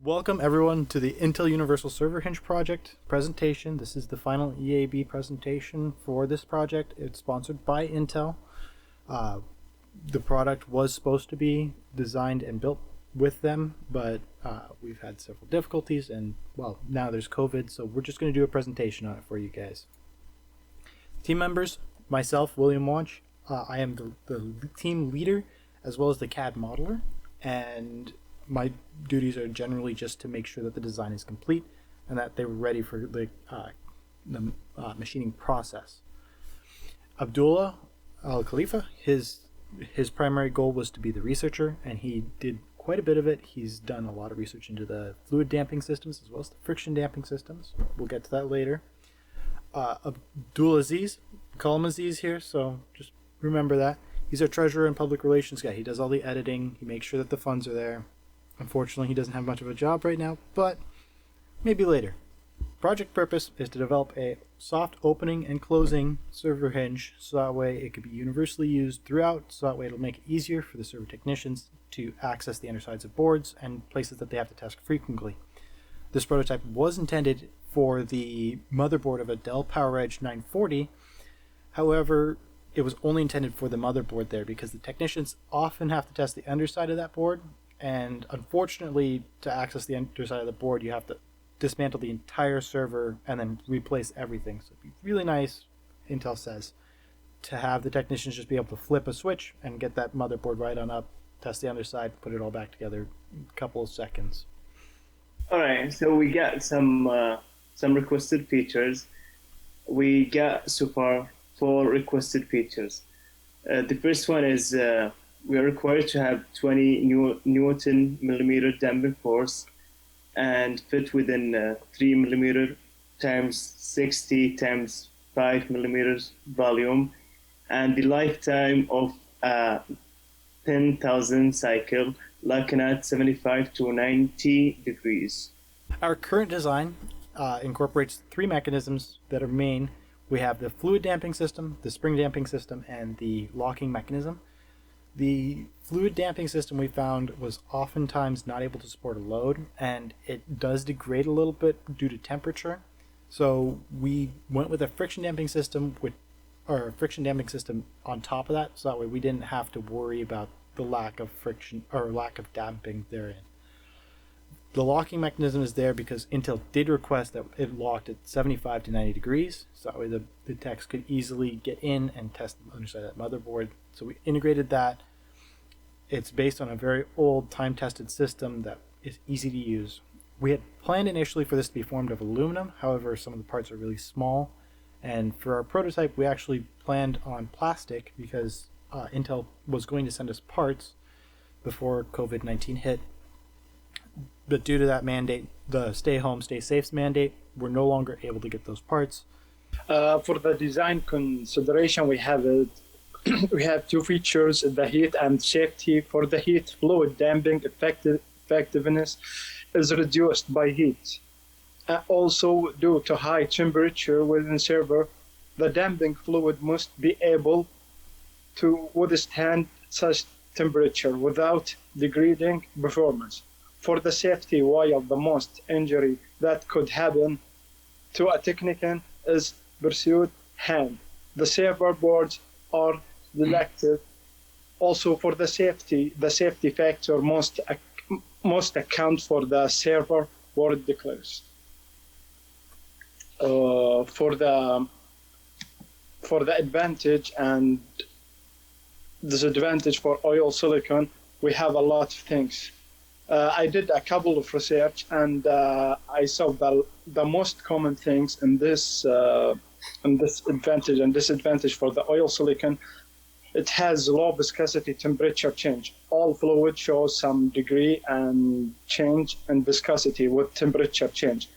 Welcome everyone to the Intel Universal Server Hinge project presentation. This is the final EAB presentation for this project. It's sponsored by Intel. The product was supposed to be designed and built with them, but we've had several difficulties and, well, now there's COVID, so we're just going to do a presentation on it for you guys. Team members, myself, William Watch, I am the team leader as well as the CAD modeler, and my duties are generally just to make sure that the design is complete and that they were ready for the machining process. Abdullah Al Khalifa, his primary goal was to be the researcher, and he did quite a bit of it. He's done a lot of research into the fluid damping systems as well as the friction damping systems. We'll get to that later. Abdul Aziz, call him Aziz here, so just remember that. He's our treasurer and public relations guy. He does all the editing. He makes sure that the funds are there. Unfortunately, he doesn't have much of a job right now, but maybe later. Project purpose is to develop a soft opening and closing server hinge so that way it could be universally used throughout, so that way it'll make it easier for the server technicians to access the undersides of boards and places that they have to test frequently. This prototype was intended for the motherboard of a Dell PowerEdge 940. However, it was only intended for the motherboard there because the technicians often have to test the underside of that board, and unfortunately, to access the underside of the board, you have to dismantle the entire server and then replace everything. So it'd be really nice, Intel says, to have the technicians just be able to flip a switch and get that motherboard right on up, test the underside, put it all back together in a couple of seconds. All right, so we got some requested features. We got so far 4 requested features. The first one is we are required to have 20 Newton millimeter damping force and fit within 3 millimeter times 60 times 5 millimeters volume, and the lifetime of 10,000 cycle, looking at 75 to 90 degrees. Our current design incorporates 3 mechanisms that are main. We have the fluid damping system, the spring damping system, and the locking mechanism. The fluid damping system we found was oftentimes not able to support a load, and it does degrade a little bit due to temperature. So we went with a friction damping system on top of that, so that way we didn't have to worry about the lack of friction or lack of damping therein. The locking mechanism is there because Intel did request that it locked at 75 to 90 degrees, so that way the techs could easily get in and test the underside of that motherboard. So we integrated that. It's based on a very old time-tested system that is easy to use. We had planned initially for this to be formed of aluminum, however some of the parts are really small, and for our prototype we actually planned on plastic because Intel was going to send us parts before COVID-19 hit. But due to that mandate, the stay home, stay safe mandate, we're no longer able to get those parts. For the design consideration, we have 2 features: the heat and safety. For the heat, fluid damping effectiveness is reduced by heat. Also, due to high temperature within server, the damping fluid must be able to withstand such temperature without degrading performance. For the safety, while the most injury that could happen to a technician is pursued hand, the server boards are selected. Also, for the safety factor must account for the server board declares. For the advantage and disadvantage for oil silicon, we have a lot of things. I did a couple of research, and I saw the most common things in this advantage and disadvantage for the oil silicon. It has low viscosity temperature change. All fluid shows some degree and change in viscosity with temperature change,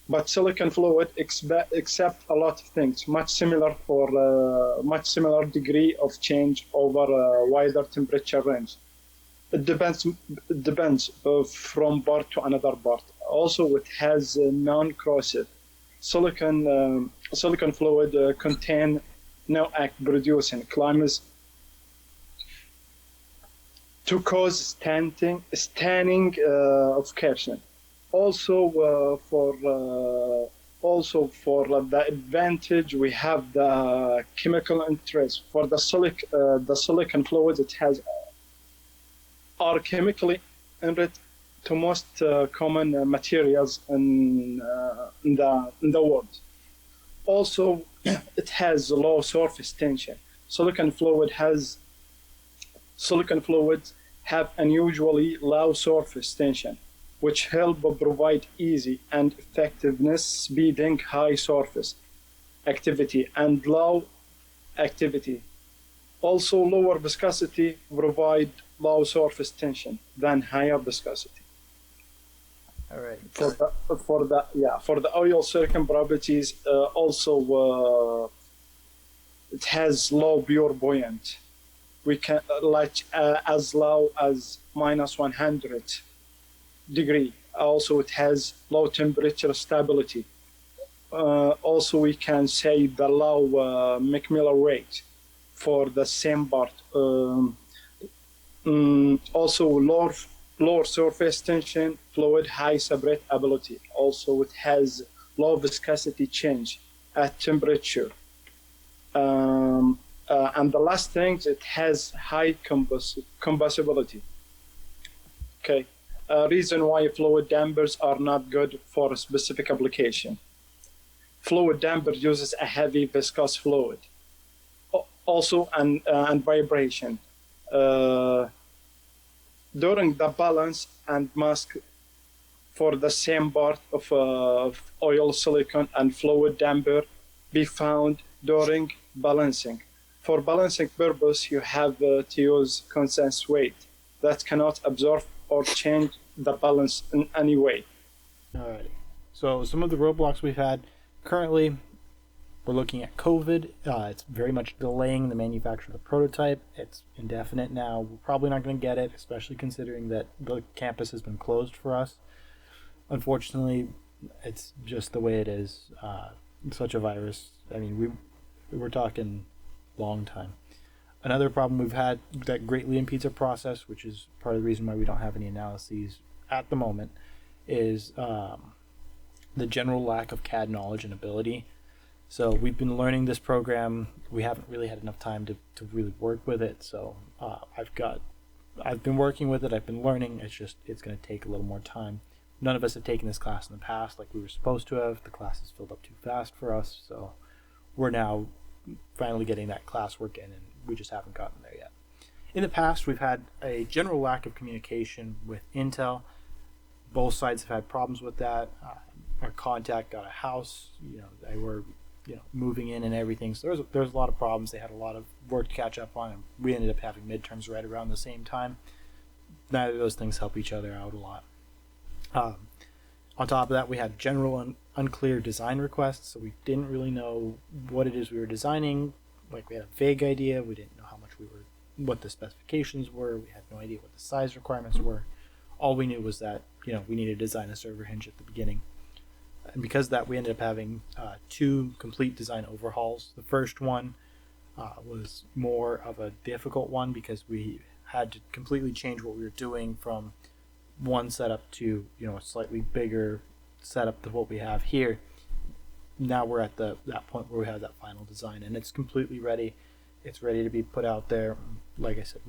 but silicon fluid accept a lot of things, much similar degree of change over a wider temperature range. It depends from part to another part. Also, it has non-corrosive. Silicon fluid contain no act producing climates to cause stanning of caption. Also, for the advantage, we have the chemical interest. For the silicon fluids, it has are chemically enriched to most common materials in the world. Also, it has low surface tension. Silicon fluids have unusually low surface tension, which help provide easy and effectiveness speeding high surface activity and low activity. Also, lower viscosity provide low surface tension than higher viscosity. All right. For the oil silicon properties, it has low pure buoyant. We can as low as -100 degree. Also, it has low temperature stability. Also, we can say the low Macmillan rate for the same part. Also, lower surface tension, fluid, high separability. Also, it has low viscosity change at temperature. And the last thing, it has high combustibility. Okay. Reason why fluid dampers are not good for a specific application. Fluid damper uses a heavy viscous fluid. Also, and vibration. During the balance and mask for the same part of oil, silicon, and fluid damper be found during balancing. For balancing purpose, you have to use constant weight that cannot absorb or change the balance in any way. All right. So some of the roadblocks we've had currently, we're looking at COVID. It's very much delaying the manufacture of the prototype. It's indefinite now. We're probably not going to get it, especially considering that the campus has been closed for us. Unfortunately, it's just the way it is. Such a virus. I mean, we're talking long time. Another problem we've had that greatly impedes our process, which is part of the reason why we don't have any analyses at the moment, is the general lack of CAD knowledge and ability. So we've been learning this program. We haven't really had enough time to really work with it. So I've been working with it. I've been learning. It's going to take a little more time. None of us have taken this class in the past like we were supposed to have. The class has filled up too fast for us. So we're now finally getting that classwork in, and we just haven't gotten there yet. In the past, we've had a general lack of communication with Intel. Both sides have had problems with that. Our contact got a house. They were moving in and everything. So there's a lot of problems. They had a lot of work to catch up on, and we ended up having midterms right around the same time. Neither of those things help each other out a lot. On top of that, we had general unclear design requests, so we didn't really know what it is we were designing. Like, we had a vague idea. We didn't know what the specifications were. We had no idea what the size requirements were. All we knew was that we needed to design a server hinge at the beginning. And because of that, we ended up having 2 complete design overhauls. The first one was more of a difficult one because we had to completely change what we were doing from one setup to a slightly bigger setup than what we have here. Now we're at that point where we have that final design, and it's completely ready. It's ready to be put out there. Like I said,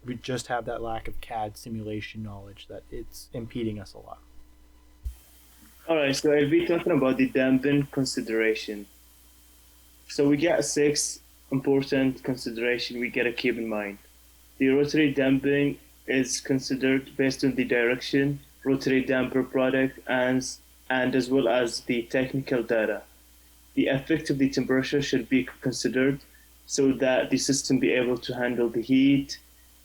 we just have that lack of CAD simulation knowledge that it's impeding us a lot. All right, so I'll be talking about the damping consideration. So we got 6 important considerations we got to keep in mind. The rotary damping is considered based on the direction, rotary damper product, and as well as the technical data. The effect of the temperature should be considered so that the system be able to handle the heat.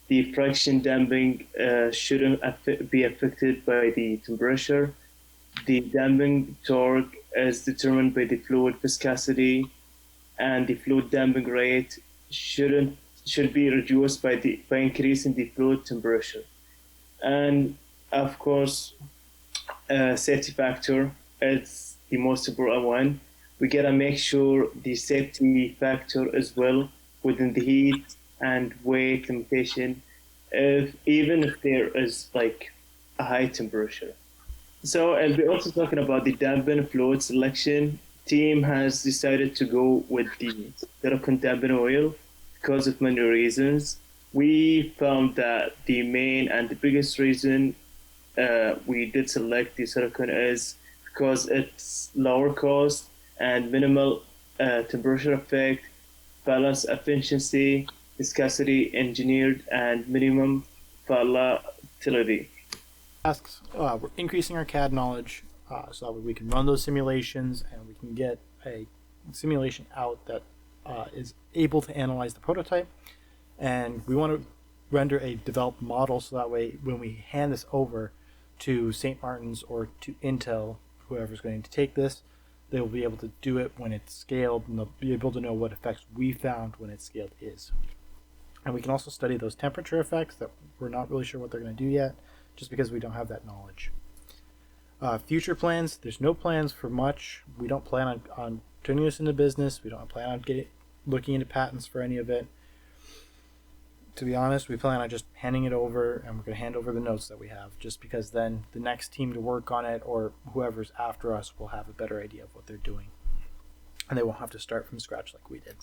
The friction damping shouldn't be affected by the temperature. The damping torque is determined by the fluid viscosity, and the fluid damping rate should be reduced by increasing the fluid temperature. And of course, safety factor is the most important one. We gotta make sure the safety factor as well within the heat and weight limitation, even if there is like a high temperature. So I'll be also talking about the dampen fluid selection. Team has decided to go with the silicone dampen oil because of many reasons. We found that the main and the biggest reason we did select the silicone is because it's lower cost and minimal temperature effect, balance efficiency, viscosity engineered, and minimum volatility. Asks, we're increasing our CAD knowledge so that we can run those simulations and we can get a simulation out that is able to analyze the prototype. And we want to render a developed model so that way when we hand this over to St. Martin's or to Intel, whoever's going to take this, they'll be able to do it when it's scaled, and they'll be able to know what effects we found when it's scaled is. And we can also study those temperature effects that we're not really sure what they're going to do yet, just because we don't have that knowledge. Future plans, there's no plans for much. We don't plan on turning this into business. We don't plan on looking into patents for any of it. To be honest, we plan on just handing it over, and we're going to hand over the notes that we have, just because then the next team to work on it, or whoever's after us, will have a better idea of what they're doing. And they won't have to start from scratch like we did.